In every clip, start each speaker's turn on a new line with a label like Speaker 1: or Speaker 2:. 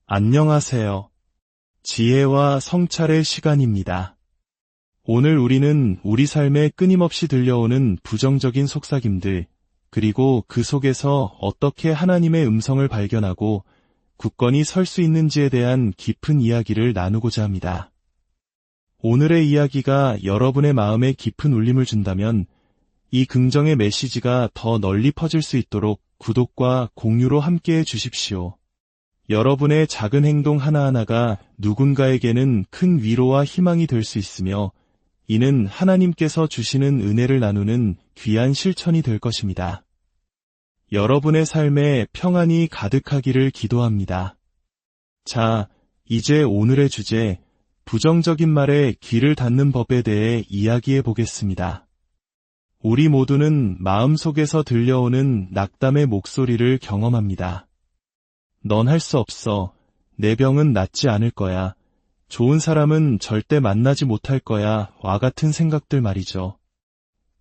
Speaker 1: 안녕하세요. 지혜와 성찰의 시간입니다. 오늘 우리는 우리 삶에 끊임없이 들려오는 부정적인 속삭임들, 그리고 그 속에서 어떻게 하나님의 음성을 발견하고 굳건히 설 수 있는지에 대한 깊은 이야기를 나누고자 합니다. 오늘의 이야기가 여러분의 마음에 깊은 울림을 준다면 이 긍정의 메시지가 더 널리 퍼질 수 있도록 구독과 공유로 함께해 주십시오. 여러분의 작은 행동 하나하나가 누군가에게는 큰 위로와 희망이 될 수 있으며 이는 하나님께서 주시는 은혜를 나누는 귀한 실천이 될 것입니다. 여러분의 삶에 평안이 가득하기를 기도합니다. 자, 이제 오늘의 주제, 부정적인 말에 귀를 닫는 법에 대해 이야기해 보겠습니다. 우리 모두는 마음속에서 들려오는 낙담의 목소리를 경험합니다. 넌 할 수 없어. 내 병은 낫지 않을 거야. 좋은 사람은 절대 만나지 못할 거야. 와 같은 생각들 말이죠.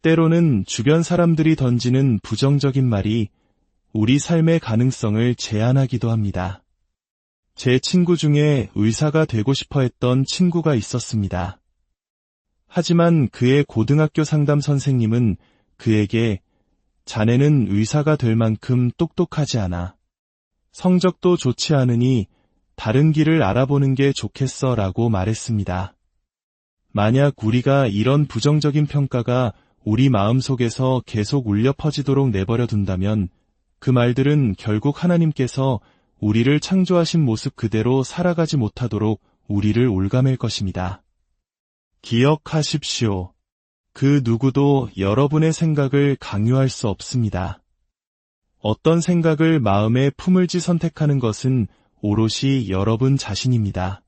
Speaker 1: 때로는 주변 사람들이 던지는 부정적인 말이 우리 삶의 가능성을 제한하기도 합니다. 제 친구 중에 의사가 되고 싶어 했던 친구가 있었습니다. 하지만 그의 고등학교 상담 선생님은 그에게 자네는 의사가 될 만큼 똑똑하지 않아. 성적도 좋지 않으니 다른 길을 알아보는 게 좋겠어 라고 말했습니다. 만약 우리가 이런 부정적인 평가가 우리 마음속에서 계속 울려 퍼지도록 내버려 둔다면 그 말들은 결국 하나님께서 우리를 창조하신 모습 그대로 살아가지 못하도록 우리를 올가맬 것입니다. 기억하십시오. 그 누구도 여러분의 생각을 강요할 수 없습니다. 어떤 생각을 마음에 품을지 선택하는 것은 오롯이 여러분 자신입니다.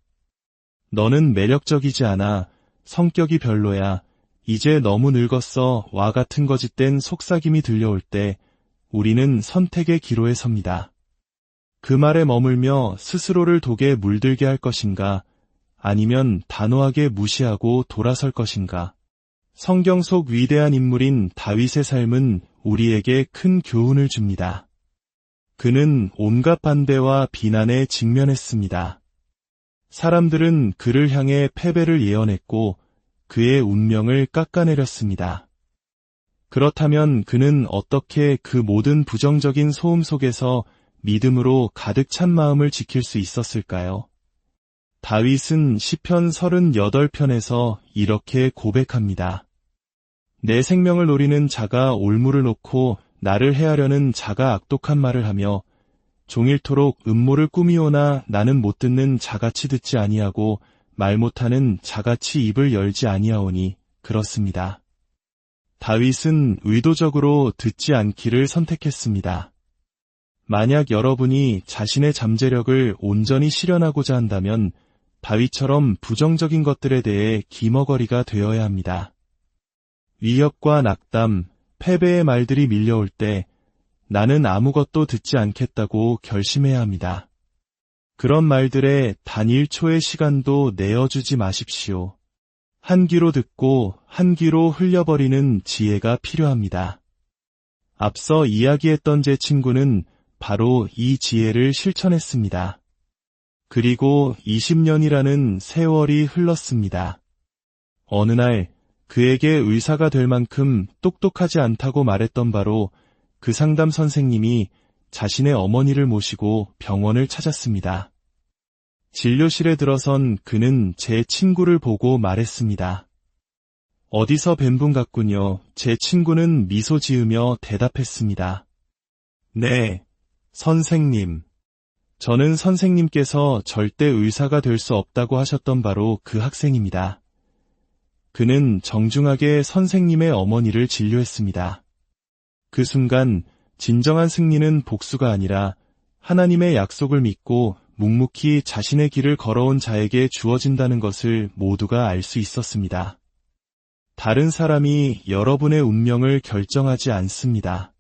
Speaker 1: 너는 매력적이지 않아. 성격이 별로야. 이제 너무 늙었어. 와 같은 거짓된 속삭임이 들려올 때 우리는 선택의 기로에 섭니다. 그 말에 머물며 스스로를 독에 물들게 할 것인가? 아니면 단호하게 무시하고 돌아설 것인가? 성경 속 위대한 인물인 다윗의 삶은 우리에게 큰 교훈을 줍니다. 그는 온갖 반대와 비난에 직면했습니다. 사람들은 그를 향해 패배를 예언했고 그의 운명을 깎아내렸습니다. 그렇다면 그는 어떻게 그 모든 부정적인 소음 속에서 믿음으로 가득 찬 마음을 지킬 수 있었을까요? 다윗은 시편 38편에서 이렇게 고백합니다. 내 생명을 노리는 자가 올무를 놓고 나를 해하려는 자가 악독한 말을 하며 종일토록 음모를 꾸미오나 나는 못 듣는 자같이 듣지 아니하고 말 못하는 자같이 입을 열지 아니하오니 그렇습니다. 다윗은 의도적으로 듣지 않기를 선택했습니다. 만약 여러분이 자신의 잠재력을 온전히 실현하고자 한다면 다윗처럼 부정적인 것들에 대해 기머거리가 되어야 합니다. 위협과 낙담, 패배의 말들이 밀려올 때 나는 아무것도 듣지 않겠다고 결심해야 합니다. 그런 말들에 단 1초의 시간도 내어주지 마십시오. 한 귀로 듣고 한 귀로 흘려버리는 지혜가 필요합니다. 앞서 이야기했던 제 친구는 바로 이 지혜를 실천했습니다. 그리고 20년이라는 세월이 흘렀습니다. 어느 날 그에게 의사가 될 만큼 똑똑하지 않다고 말했던 바로 그 상담 선생님이 자신의 어머니를 모시고 병원을 찾았습니다. 진료실에 들어선 그는 제 친구를 보고 말했습니다. 어디서 뵌 분 같군요. 제 친구는 미소 지으며 대답했습니다. 네, 선생님. 저는 선생님께서 절대 의사가 될 수 없다고 하셨던 바로 그 학생입니다. 그는 정중하게 선생님의 어머니를 진료했습니다. 그 순간 진정한 승리는 복수가 아니라 하나님의 약속을 믿고 묵묵히 자신의 길을 걸어온 자에게 주어진다는 것을 모두가 알 수 있었습니다. 다른 사람이 여러분의 운명을 결정하지 않습니다.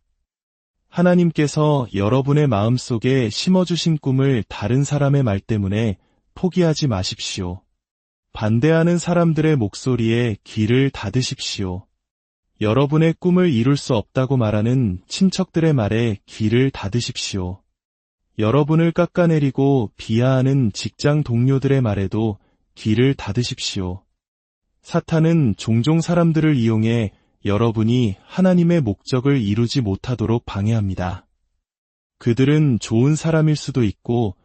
Speaker 1: 하나님께서 여러분의 마음속에 심어주신 꿈을 다른 사람의 말 때문에 포기하지 마십시오. 반대하는 사람들의 목소리에 귀를 닫으십시오. 여러분의 꿈을 이룰 수 없다고 말하는 친척들의 말에 귀를 닫으십시오. 여러분을 깎아내리고 비하하는 직장 동료들의 말에도 귀를 닫으십시오. 사탄은 종종 사람들을 이용해 여러분이 하나님의 목적을 이루지 못하도록 방해합니다. 그들은 좋은 사람일 수도 있고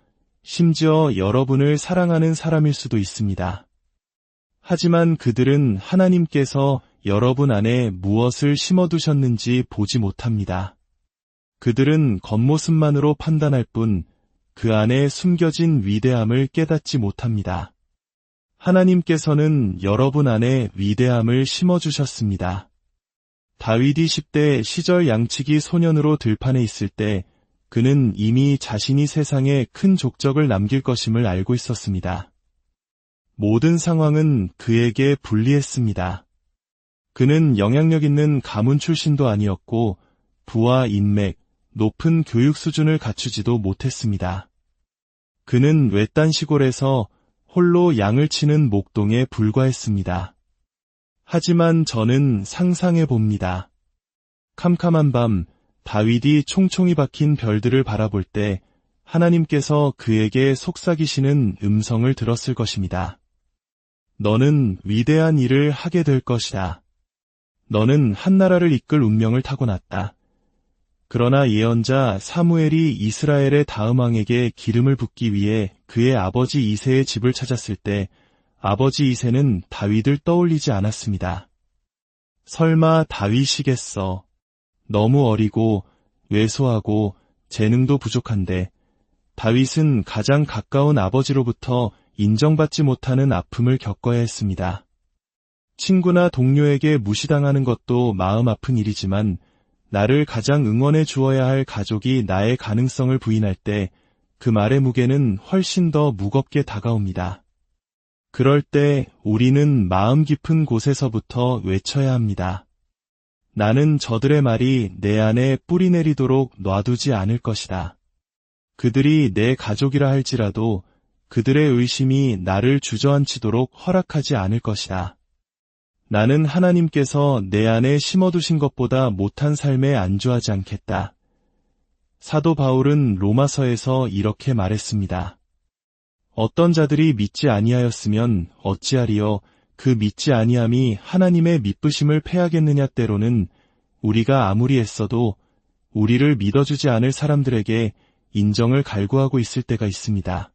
Speaker 1: 심지어 여러분을 사랑하는 사람일 수도 있습니다. 하지만 그들은 하나님께서 여러분 안에 무엇을 심어두셨는지 보지 못합니다. 그들은 겉모습만으로 판단할 뿐 그 안에 숨겨진 위대함을 깨닫지 못합니다. 하나님께서는 여러분 안에 위대함을 심어주셨습니다. 다윗이 10대 시절 양치기 소년으로 들판에 있을 때 그는 이미 자신이 세상에 큰 족적을 남길 것임을 알고 있었습니다. 모든 상황은 그에게 불리했습니다. 그는 영향력 있는 가문 출신도 아니었고 부와 인맥, 높은 교육 수준을 갖추지도 못했습니다. 그는 외딴 시골에서 홀로 양을 치는 목동에 불과했습니다. 하지만 저는 상상해 봅니다. 캄캄한 밤, 다윗이 총총히 박힌 별들을 바라볼 때 하나님께서 그에게 속삭이시는 음성을 들었을 것입니다. 너는 위대한 일을 하게 될 것이다. 너는 한 나라를 이끌 운명을 타고났다. 그러나 예언자 사무엘이 이스라엘의 다음 왕에게 기름을 붓기 위해 그의 아버지 이새의 집을 찾았을 때 아버지 이새는 다윗을 떠올리지 않았습니다. 설마 다윗이겠어. 너무 어리고 왜소하고 재능도 부족한데 다윗은 가장 가까운 아버지로부터 인정받지 못하는 아픔을 겪어야 했습니다. 친구나 동료에게 무시당하는 것도 마음 아픈 일이지만 나를 가장 응원해 주어야 할 가족이 나의 가능성을 부인할 때 그 말의 무게는 훨씬 더 무겁게 다가옵니다. 그럴 때 우리는 마음 깊은 곳에서부터 외쳐야 합니다. 나는 저들의 말이 내 안에 뿌리 내리도록 놔두지 않을 것이다. 그들이 내 가족이라 할지라도 그들의 의심이 나를 주저앉히도록 허락하지 않을 것이다. 나는 하나님께서 내 안에 심어두신 것보다 못한 삶에 안주하지 않겠다. 사도 바울은 로마서에서 이렇게 말했습니다. 어떤 자들이 믿지 아니하였으면 어찌하리요 그 믿지 아니함이 하나님의 믿으심을 패하겠느냐. 때로는 우리가 아무리 애써도 우리를 믿어주지 않을 사람들에게 인정을 갈구하고 있을 때가 있습니다.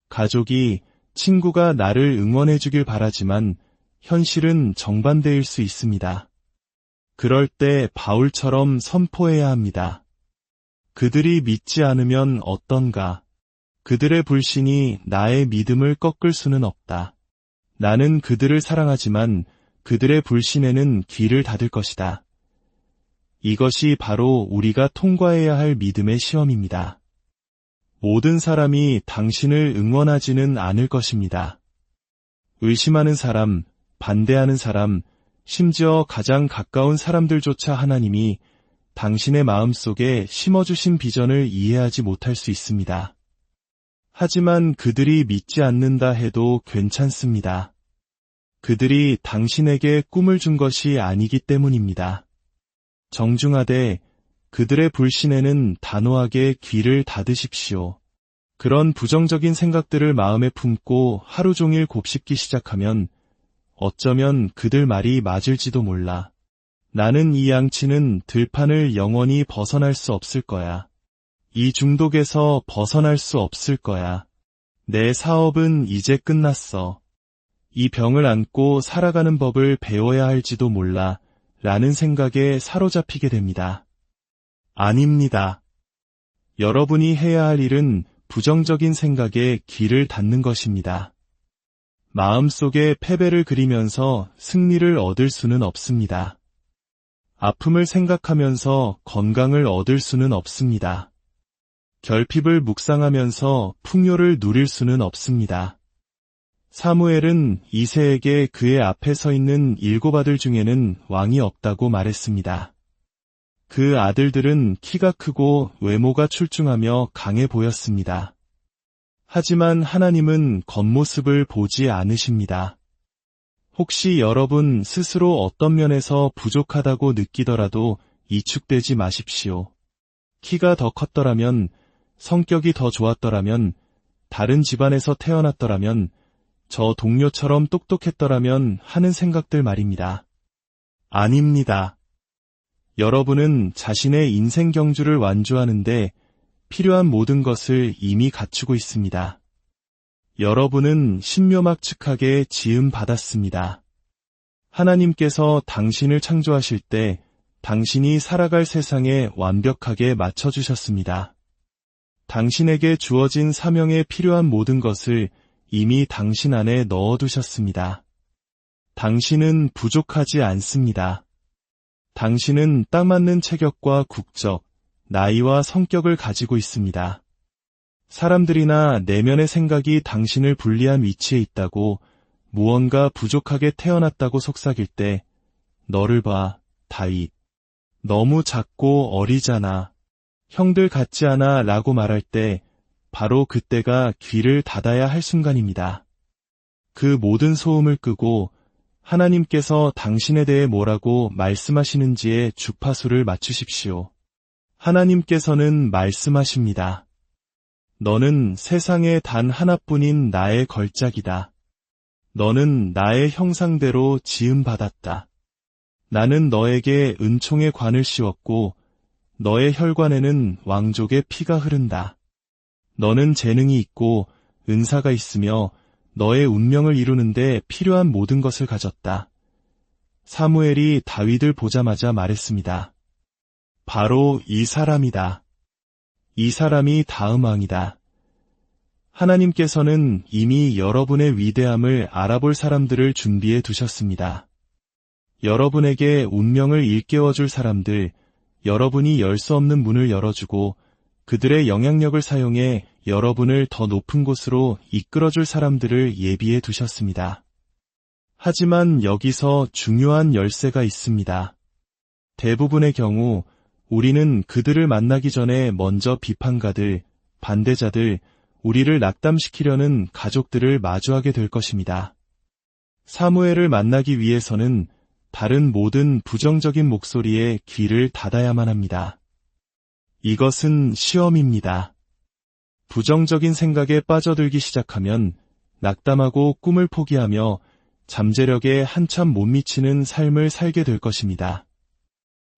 Speaker 1: 가족이, 친구가 나를 응원해주길 바라지만 현실은 정반대일 수 있습니다. 그럴 때 바울처럼 선포해야 합니다. 그들이 믿지 않으면 어떤가? 그들의 불신이 나의 믿음을 꺾을 수는 없다. 나는 그들을 사랑하지만 그들의 불신에는 귀를 닫을 것이다. 이것이 바로 우리가 통과해야 할 믿음의 시험입니다. 모든 사람이 당신을 응원하지는 않을 것입니다. 의심하는 사람, 반대하는 사람, 심지어 가장 가까운 사람들조차 하나님이 당신의 마음속에 심어주신 비전을 이해하지 못할 수 있습니다. 하지만 그들이 믿지 않는다 해도 괜찮습니다. 그들이 당신에게 꿈을 준 것이 아니기 때문입니다. 정중하되 그들의 불신에는 단호하게 귀를 닫으십시오. 그런 부정적인 생각들을 마음에 품고 하루 종일 곱씹기 시작하면 어쩌면 그들 말이 맞을지도 몰라. 나는 이 양치는 들판을 영원히 벗어날 수 없을 거야. 이 중독에서 벗어날 수 없을 거야. 내 사업은 이제 끝났어. 이 병을 안고 살아가는 법을 배워야 할지도 몰라. 라는 생각에 사로잡히게 됩니다. 아닙니다. 여러분이 해야 할 일은 부정적인 생각에 귀를 닫는 것입니다. 마음속에 패배를 그리면서 승리를 얻을 수는 없습니다. 아픔을 생각하면서 건강을 얻을 수는 없습니다. 결핍을 묵상하면서 풍요를 누릴 수는 없습니다. 사무엘은 이새에게 그의 앞에 서 있는 7 아들 중에는 왕이 없다고 말했습니다. 그 아들들은 키가 크고 외모가 출중하며 강해 보였습니다. 하지만 하나님은 겉모습을 보지 않으십니다. 혹시 여러분 스스로 어떤 면에서 부족하다고 느끼더라도 이축되지 마십시오. 키가 더 컸더라면 성격이 더 좋았더라면, 다른 집안에서 태어났더라면, 저 동료처럼 똑똑했더라면 하는 생각들 말입니다. 아닙니다. 여러분은 자신의 인생 경주를 완주하는데 필요한 모든 것을 이미 갖추고 있습니다. 여러분은 신묘막측하게 지음받았습니다. 하나님께서 당신을 창조하실 때 당신이 살아갈 세상에 완벽하게 맞춰주셨습니다. 당신에게 주어진 사명에 필요한 모든 것을 이미 당신 안에 넣어두셨습니다. 당신은 부족하지 않습니다. 당신은 딱 맞는 체격과 국적, 나이와 성격을 가지고 있습니다. 사람들이나 내면의 생각이 당신을 불리한 위치에 있다고, 무언가 부족하게 태어났다고 속삭일 때, 너를 봐, 다윗. 너무 작고 어리잖아. 형들 같지 않아 라고 말할 때, 바로 그때가 귀를 닫아야 할 순간입니다. 그 모든 소음을 끄고 하나님께서 당신에 대해 뭐라고 말씀하시는지에 주파수를 맞추십시오. 하나님께서는 말씀하십니다. 너는 세상에 단 하나뿐인 나의 걸작이다. 너는 나의 형상대로 지음받았다. 나는 너에게 은총의 관을 씌웠고 너의 혈관에는 왕족의 피가 흐른다. 너는 재능이 있고 은사가 있으며 너의 운명을 이루는데 필요한 모든 것을 가졌다. 사무엘이 다윗을 보자마자 말했습니다. 바로 이 사람이다. 이 사람이 다음 왕이다. 하나님께서는 이미 여러분의 위대함을 알아볼 사람들을 준비해 두셨습니다. 여러분에게 운명을 일깨워줄 사람들, 여러분이 열 수 없는 문을 열어주고 그들의 영향력을 사용해 여러분을 더 높은 곳으로 이끌어줄 사람들을 예비해 두셨습니다. 하지만 여기서 중요한 열쇠가 있습니다. 대부분의 경우 우리는 그들을 만나기 전에 먼저 비판가들, 반대자들, 우리를 낙담시키려는 가족들을 마주하게 될 것입니다. 사무엘을 만나기 위해서는 다른 모든 부정적인 목소리에 귀를 닫아야만 합니다. 이것은 시험입니다. 부정적인 생각에 빠져들기 시작하면 낙담하고 꿈을 포기하며 잠재력에 한참 못 미치는 삶을 살게 될 것입니다.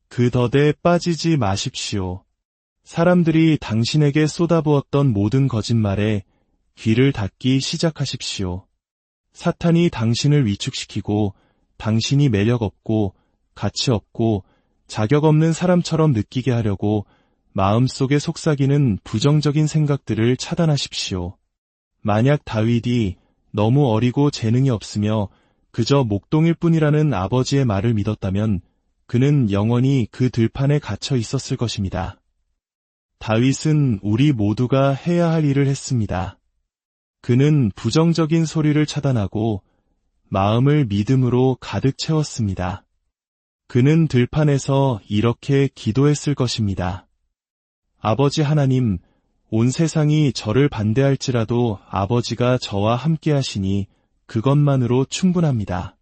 Speaker 1: 그 덫에 빠지지 마십시오. 사람들이 당신에게 쏟아부었던 모든 거짓말에 귀를 닫기 시작하십시오. 사탄이 당신을 위축시키고 당신이 매력 없고 가치 없고 자격 없는 사람처럼 느끼게 하려고 마음속에 속삭이는 부정적인 생각들을 차단하십시오. 만약 다윗이 너무 어리고 재능이 없으며 그저 목동일 뿐이라는 아버지의 말을 믿었다면 그는 영원히 그 들판에 갇혀 있었을 것입니다. 다윗은 우리 모두가 해야 할 일을 했습니다. 그는 부정적인 소리를 차단하고 마음을 믿음으로 가득 채웠습니다. 그는 들판에서 이렇게 기도했을 것입니다. 아버지 하나님, 온 세상이 저를 반대할지라도 아버지가 저와 함께 하시니 그것만으로 충분합니다.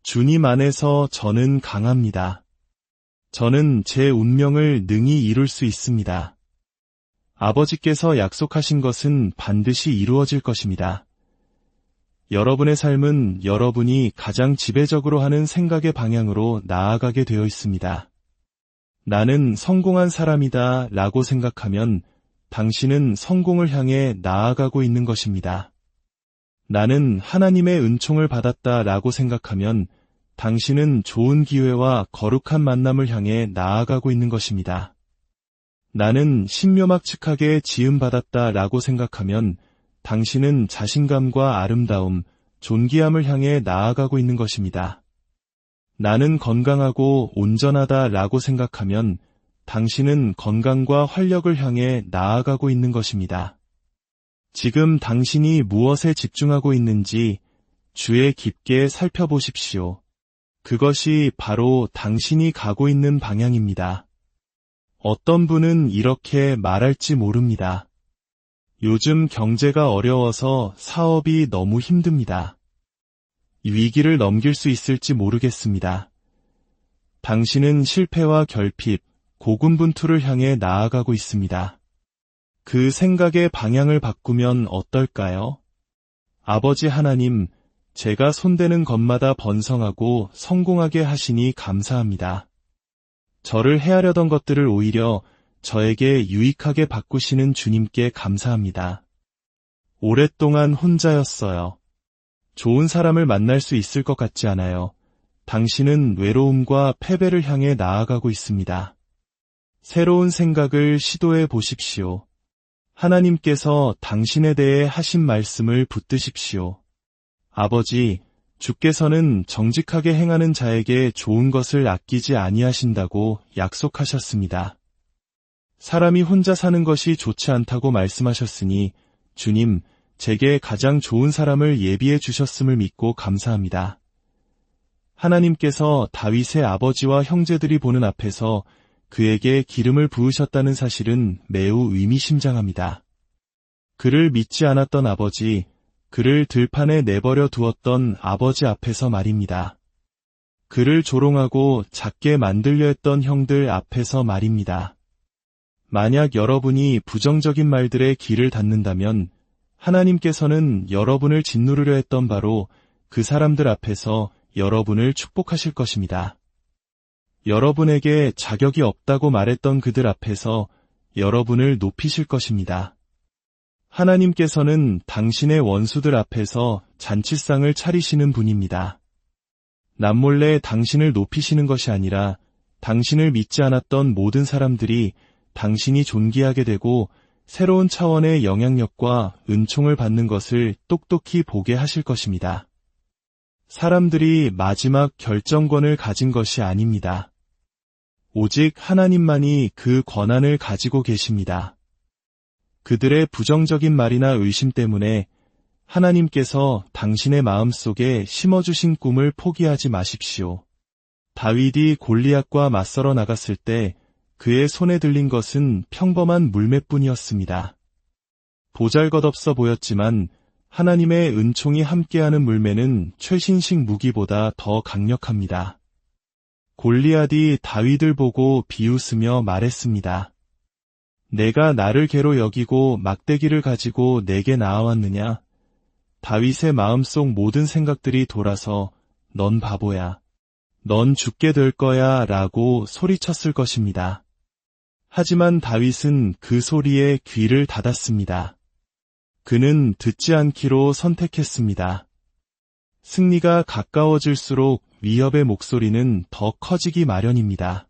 Speaker 1: 주님 안에서 저는 강합니다. 저는 제 운명을 능히 이룰 수 있습니다. 아버지께서 약속하신 것은 반드시 이루어질 것입니다. 여러분의 삶은 여러분이 가장 지배적으로 하는 생각의 방향으로 나아가게 되어 있습니다. 나는 성공한 사람이다 라고 생각하면 당신은 성공을 향해 나아가고 있는 것입니다. 나는 하나님의 은총을 받았다 라고 생각하면 당신은 좋은 기회와 거룩한 만남을 향해 나아가고 있는 것입니다. 나는 신묘막측하게 지음받았다 라고 생각하면 당신은 자신감과 아름다움, 존귀함을 향해 나아가고 있는 것입니다. 나는 건강하고 온전하다 라고 생각하면 당신은 건강과 활력을 향해 나아가고 있는 것입니다. 지금 당신이 무엇에 집중하고 있는지 주의 깊게 살펴보십시오. 그것이 바로 당신이 가고 있는 방향입니다. 어떤 분은 이렇게 말할지 모릅니다. 요즘 경제가 어려워서 사업이 너무 힘듭니다. 위기를 넘길 수 있을지 모르겠습니다. 당신은 실패와 결핍, 고군분투를 향해 나아가고 있습니다. 그 생각의 방향을 바꾸면 어떨까요? 아버지 하나님, 제가 손대는 것마다 번성하고 성공하게 하시니 감사합니다. 저를 해하려던 것들을 오히려 저에게 유익하게 바꾸시는 주님께 감사합니다. 오랫동안 혼자였어요. 좋은 사람을 만날 수 있을 것 같지 않아요. 당신은 외로움과 패배를 향해 나아가고 있습니다. 새로운 생각을 시도해 보십시오. 하나님께서 당신에 대해 하신 말씀을 붙드십시오. 아버지, 주께서는 정직하게 행하는 자에게 좋은 것을 아끼지 아니하신다고 약속하셨습니다. 사람이 혼자 사는 것이 좋지 않다고 말씀하셨으니 주님, 제게 가장 좋은 사람을 예비해 주셨음을 믿고 감사합니다. 하나님께서 다윗의 아버지와 형제들이 보는 앞에서 그에게 기름을 부으셨다는 사실은 매우 의미심장합니다. 그를 믿지 않았던 아버지, 그를 들판에 내버려 두었던 아버지 앞에서 말입니다. 그를 조롱하고 작게 만들려 했던 형들 앞에서 말입니다. 만약 여러분이 부정적인 말들에 귀를 닫는다면 하나님께서는 여러분을 짓누르려 했던 바로 그 사람들 앞에서 여러분을 축복하실 것입니다. 여러분에게 자격이 없다고 말했던 그들 앞에서 여러분을 높이실 것입니다. 하나님께서는 당신의 원수들 앞에서 잔치상을 차리시는 분입니다. 남몰래 당신을 높이시는 것이 아니라 당신을 믿지 않았던 모든 사람들이 당신이 존귀하게 되고 새로운 차원의 영향력과 은총을 받는 것을 똑똑히 보게 하실 것입니다. 사람들이 마지막 결정권을 가진 것이 아닙니다. 오직 하나님만이 그 권한을 가지고 계십니다. 그들의 부정적인 말이나 의심 때문에 하나님께서 당신의 마음속에 심어주신 꿈을 포기하지 마십시오. 다윗이 골리앗과 맞서러 나갔을 때 그의 손에 들린 것은 평범한 물매뿐이었습니다. 보잘것없어 보였지만 하나님의 은총이 함께하는 물매는 최신식 무기보다 더 강력합니다. 골리앗이 다윗을 보고 비웃으며 말했습니다. 내가 나를 개로 여기고 막대기를 가지고 내게 나아왔느냐? 다윗의 마음속 모든 생각들이 돌아서 넌 바보야. 넌 죽게 될 거야 라고 소리쳤을 것입니다. 하지만 다윗은 그 소리에 귀를 닫았습니다. 그는 듣지 않기로 선택했습니다. 승리가 가까워질수록 위협의 목소리는 더 커지기 마련입니다.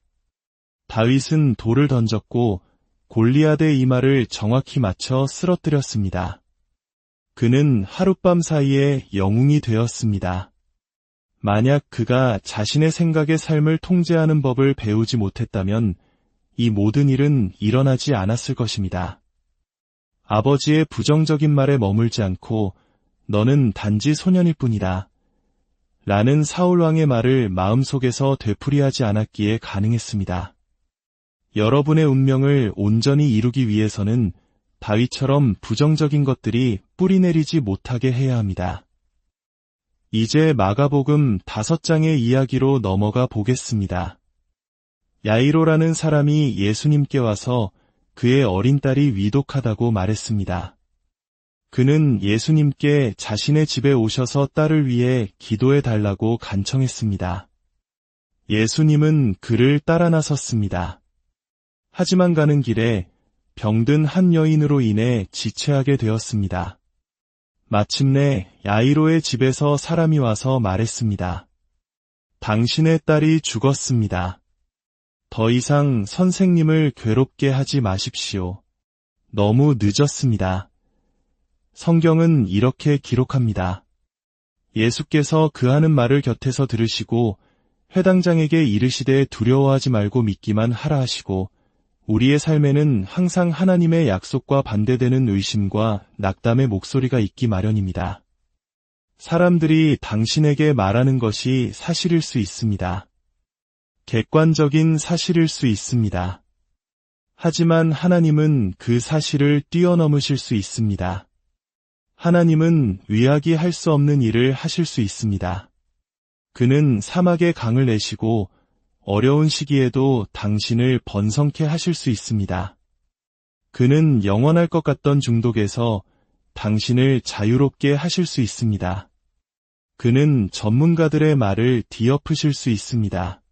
Speaker 1: 다윗은 돌을 던졌고 골리앗의 이마를 정확히 맞춰 쓰러뜨렸습니다. 그는 하룻밤 사이에 영웅이 되었습니다. 만약 그가 자신의 생각의 삶을 통제하는 법을 배우지 못했다면 이 모든 일은 일어나지 않았을 것입니다. 아버지의 부정적인 말에 머물지 않고 너는 단지 소년일 뿐이다. 라는 사울왕의 말을 마음속에서 되풀이하지 않았기에 가능했습니다. 여러분의 운명을 온전히 이루기 위해서는 다윗처럼 부정적인 것들이 뿌리내리지 못하게 해야 합니다. 이제 마가복음 5장의 이야기로 넘어가 보겠습니다. 야이로라는 사람이 예수님께 와서 그의 어린 딸이 위독하다고 말했습니다. 그는 예수님께 자신의 집에 오셔서 딸을 위해 기도해 달라고 간청했습니다. 예수님은 그를 따라 나섰습니다. 하지만 가는 길에 병든 한 여인으로 인해 지체하게 되었습니다. 마침내 야이로의 집에서 사람이 와서 말했습니다. 당신의 딸이 죽었습니다. 더 이상 선생님을 괴롭게 하지 마십시오. 너무 늦었습니다. 성경은 이렇게 기록합니다. 예수께서 그 하는 말을 곁에서 들으시고 회당장에게 이르시되 두려워하지 말고 믿기만 하라 하시고 우리의 삶에는 항상 하나님의 약속과 반대되는 의심과 낙담의 목소리가 있기 마련입니다. 사람들이 당신에게 말하는 것이 사실일 수 있습니다. 객관적인 사실일 수 있습니다. 하지만 하나님은 그 사실을 뛰어넘으실 수 있습니다. 하나님은 위하기 할 수 없는 일을 하실 수 있습니다. 그는 사막에 강을 내시고 어려운 시기에도 당신을 번성케 하실 수 있습니다. 그는 영원할 것 같던 중독에서 당신을 자유롭게 하실 수 있습니다. 그는 전문가들의 말을 뒤엎으실 수 있습니다.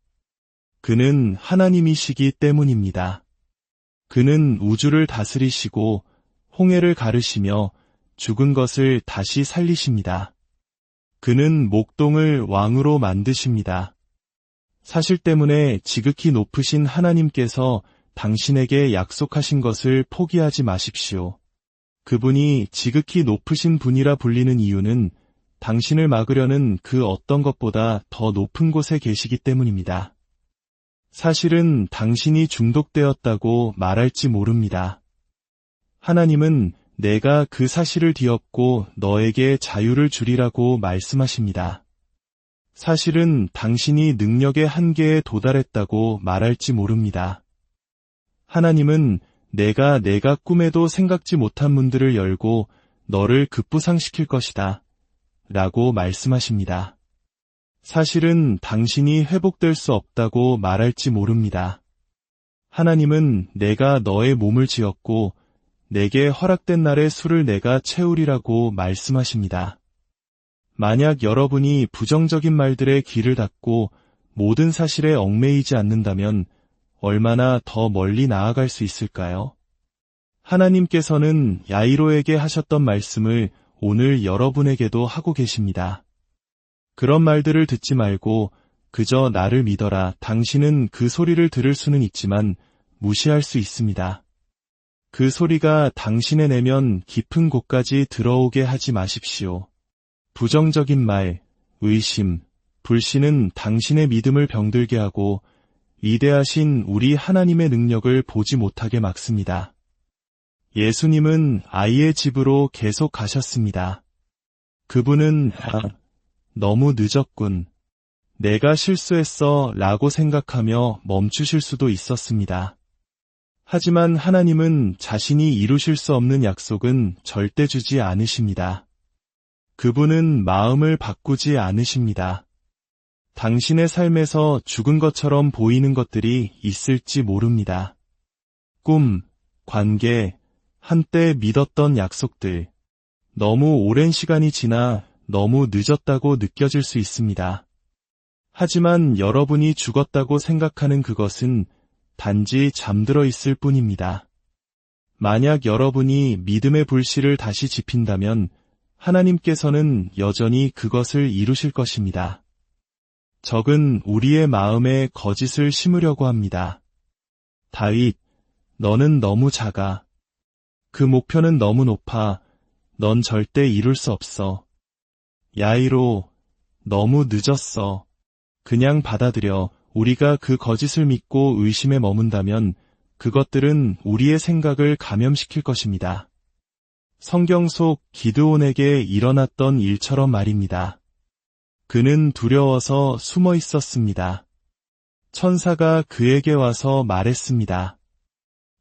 Speaker 1: 그는 하나님이시기 때문입니다. 그는 우주를 다스리시고 홍해를 가르시며 죽은 것을 다시 살리십니다. 그는 목동을 왕으로 만드십니다. 사실 때문에 지극히 높으신 하나님께서 당신에게 약속하신 것을 포기하지 마십시오. 그분이 지극히 높으신 분이라 불리는 이유는 당신을 막으려는 그 어떤 것보다 더 높은 곳에 계시기 때문입니다. 사실은 당신이 중독되었다고 말할지 모릅니다. 하나님은 내가 그 사실을 뒤엎고 너에게 자유를 주리라고 말씀하십니다. 사실은 당신이 능력의 한계에 도달했다고 말할지 모릅니다. 하나님은 내가 꿈에도 생각지 못한 문들을 열고 너를 급부상시킬 것이다 라고 말씀하십니다. 사실은 당신이 회복될 수 없다고 말할지 모릅니다. 하나님은 내가 너의 몸을 지었고 내게 허락된 날의 수를 내가 채우리라고 말씀하십니다. 만약 여러분이 부정적인 말들에 귀를 닫고 모든 사실에 얽매이지 않는다면 얼마나 더 멀리 나아갈 수 있을까요? 하나님께서는 야이로에게 하셨던 말씀을 오늘 여러분에게도 하고 계십니다. 그런 말들을 듣지 말고 그저 나를 믿어라. 당신은 그 소리를 들을 수는 있지만 무시할 수 있습니다. 그 소리가 당신의 내면 깊은 곳까지 들어오게 하지 마십시오. 부정적인 말, 의심, 불신은 당신의 믿음을 병들게 하고 위대하신 우리 하나님의 능력을 보지 못하게 막습니다. 예수님은 아이의 집으로 계속 가셨습니다. 그분은 너무 늦었군. 내가 실수했어 라고 생각하며 멈추실 수도 있었습니다. 하지만 하나님은 자신이 이루실 수 없는 약속은 절대 주지 않으십니다. 그분은 마음을 바꾸지 않으십니다. 당신의 삶에서 죽은 것처럼 보이는 것들이 있을지 모릅니다. 꿈, 관계, 한때 믿었던 약속들. 너무 오랜 시간이 지나 너무 늦었다고 느껴질 수 있습니다. 하지만 여러분이 죽었다고 생각하는 그것은 단지 잠들어 있을 뿐입니다. 만약 여러분이 믿음의 불씨를 다시 지핀다면 하나님께서는 여전히 그것을 이루실 것입니다. 적은 우리의 마음에 거짓을 심으려고 합니다. 다윗, 너는 너무 작아. 그 목표는 너무 높아. 넌 절대 이룰 수 없어. 야이로, 너무 늦었어. 그냥 받아들여. 우리가 그 거짓을 믿고 의심에 머문다면 그것들은 우리의 생각을 감염시킬 것입니다. 성경 속 기드온에게 일어났던 일처럼 말입니다. 그는 두려워서 숨어 있었습니다. 천사가 그에게 와서 말했습니다.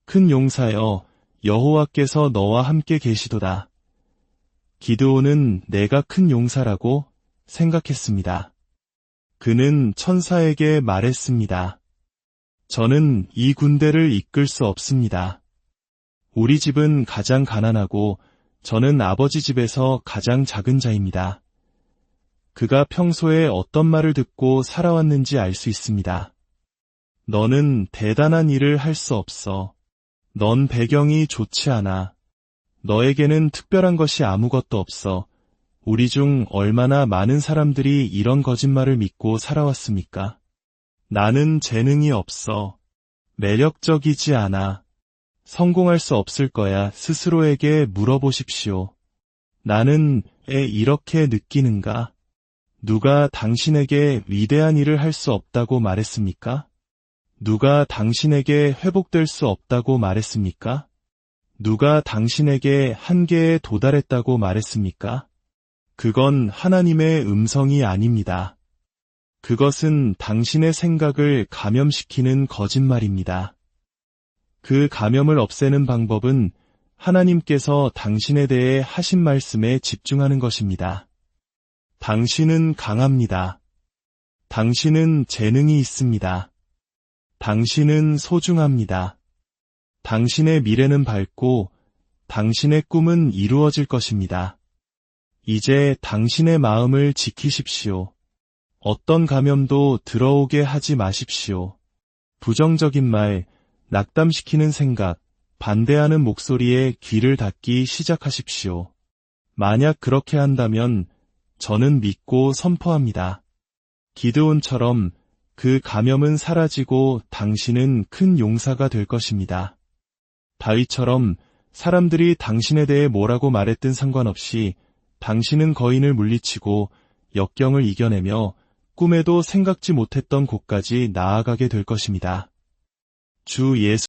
Speaker 1: 큰 용사여, 여호와께서 너와 함께 계시도다. 기드온은 내가 큰 용사라고 생각했습니다. 그는 천사에게 말했습니다. 저는 이 군대를 이끌 수 없습니다. 우리 집은 가장 가난하고 저는 아버지 집에서 가장 작은 자입니다. 그가 평소에 어떤 말을 듣고 살아왔는지 알 수 있습니다. 너는 대단한 일을 할 수 없어. 넌 배경이 좋지 않아. 너에게는 특별한 것이 아무것도 없어. 우리 중 얼마나 많은 사람들이 이런 거짓말을 믿고 살아왔습니까? 나는 재능이 없어. 매력적이지 않아. 성공할 수 없을 거야. 스스로에게 물어보십시오. 나는 왜 이렇게 느끼는가? 누가 당신에게 위대한 일을 할 수 없다고 말했습니까? 누가 당신에게 회복될 수 없다고 말했습니까? 누가 당신에게 한계에 도달했다고 말했습니까? 그건 하나님의 음성이 아닙니다. 그것은 당신의 생각을 감염시키는 거짓말입니다. 그 감염을 없애는 방법은 하나님께서 당신에 대해 하신 말씀에 집중하는 것입니다. 당신은 강합니다. 당신은 재능이 있습니다. 당신은 소중합니다. 당신의 미래는 밝고 당신의 꿈은 이루어질 것입니다. 이제 당신의 마음을 지키십시오. 어떤 감염도 들어오게 하지 마십시오. 부정적인 말, 낙담시키는 생각, 반대하는 목소리에 귀를 닫기 시작하십시오. 만약 그렇게 한다면 저는 믿고 선포합니다. 기드온처럼 그 감염은 사라지고 당신은 큰 용사가 될 것입니다. 다윗처럼 사람들이 당신에 대해 뭐라고 말했든 상관없이 당신은 거인을 물리치고 역경을 이겨내며 꿈에도 생각지 못했던 곳까지 나아가게 될 것입니다. 주 예수